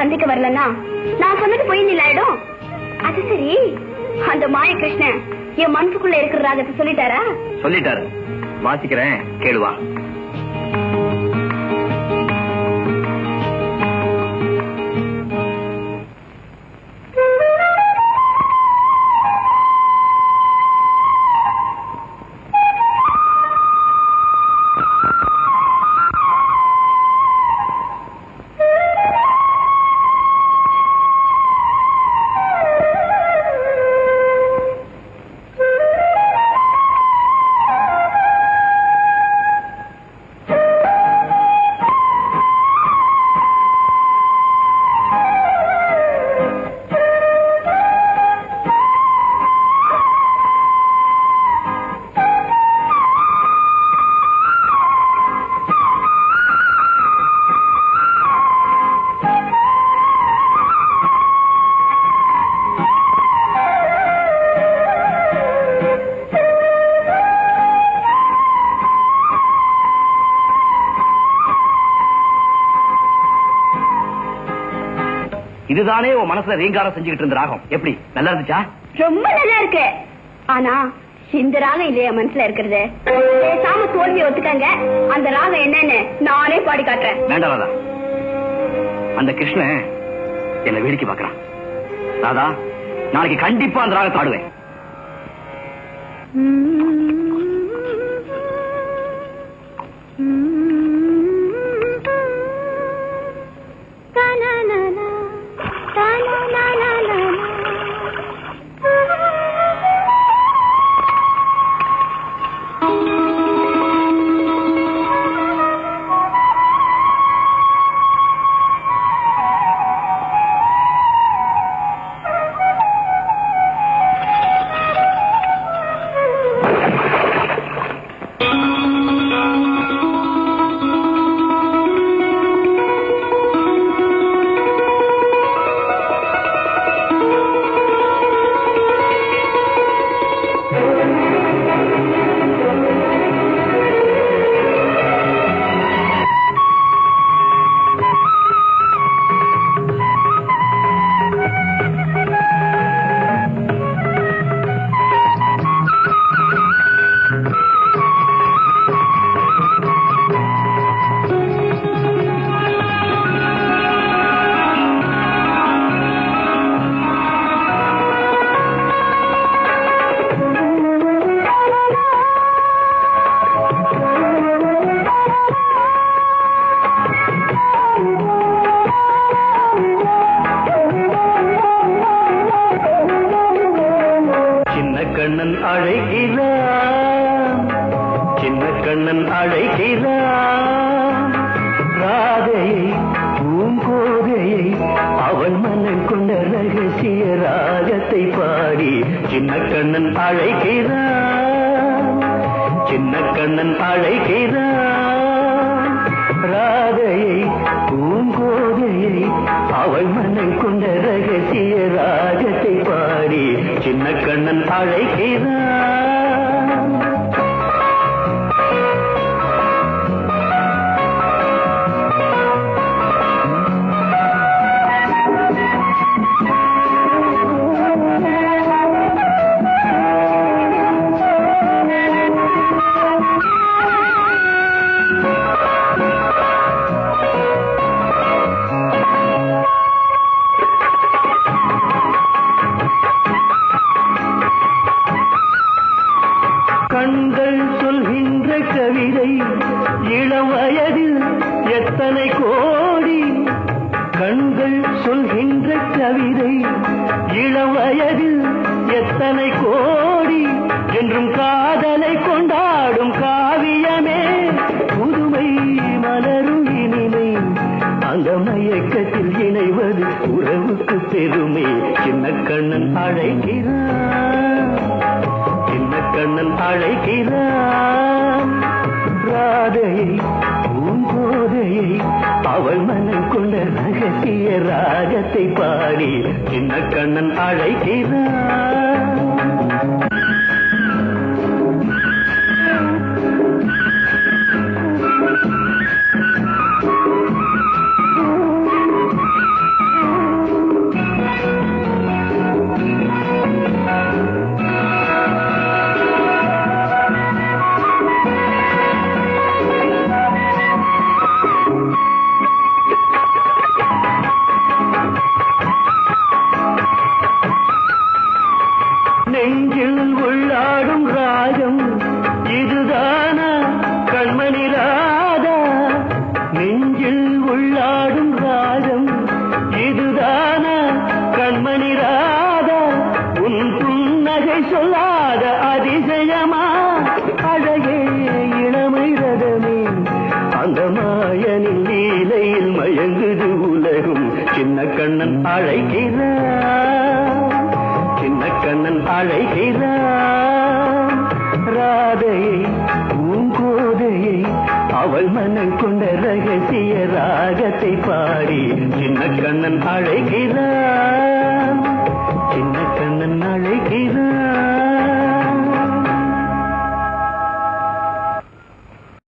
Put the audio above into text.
சந்திக்க வரலன்னா நான் சொன்னது போய் நிலாயிடும். அது சரி, அந்த மாய கிருஷ்ணன் என் மனசுக்குள்ள இருக்கிற ராகத்தை சொல்லிட்டாரா? சொல்லிட்டாரு. வாசிக்கிறேன், கேளுவா. இதுதானே உன் மனசுல ரீங்காரம் செஞ்சுக்கிட்டு இருந்த ராகம். எப்படி, நல்லா இருந்துச்சா? ரொம்ப நல்லா இருக்கு. ஆனா இந்த ராகம் இல்லையா மனசுல இருக்கிறது. பேசாம தோல்வி ஒத்துக்காங்க. அந்த ராகம் என்னன்னு நானே பாடி காட்டுறேன். வேண்டாம் ராதா, அந்த கிருஷ்ணன் என்ன வேடிக்கை பாக்குறான். ராதா, நாளைக்கு கண்டிப்பா அந்த ராகத்தை ஆடுவேன். அந்த மாயனின் லீலையில் மயங்குது உலகும். சின்ன கண்ணன் அழைக்கிறான், சின்ன கண்ணன் அழைக்கிறான். ராதையை பூங்கோதையை அவள் மனம் கொண்ட ரகசிய ராகத்தை பாடி சின்ன கண்ணன் அழைக்கிறான்.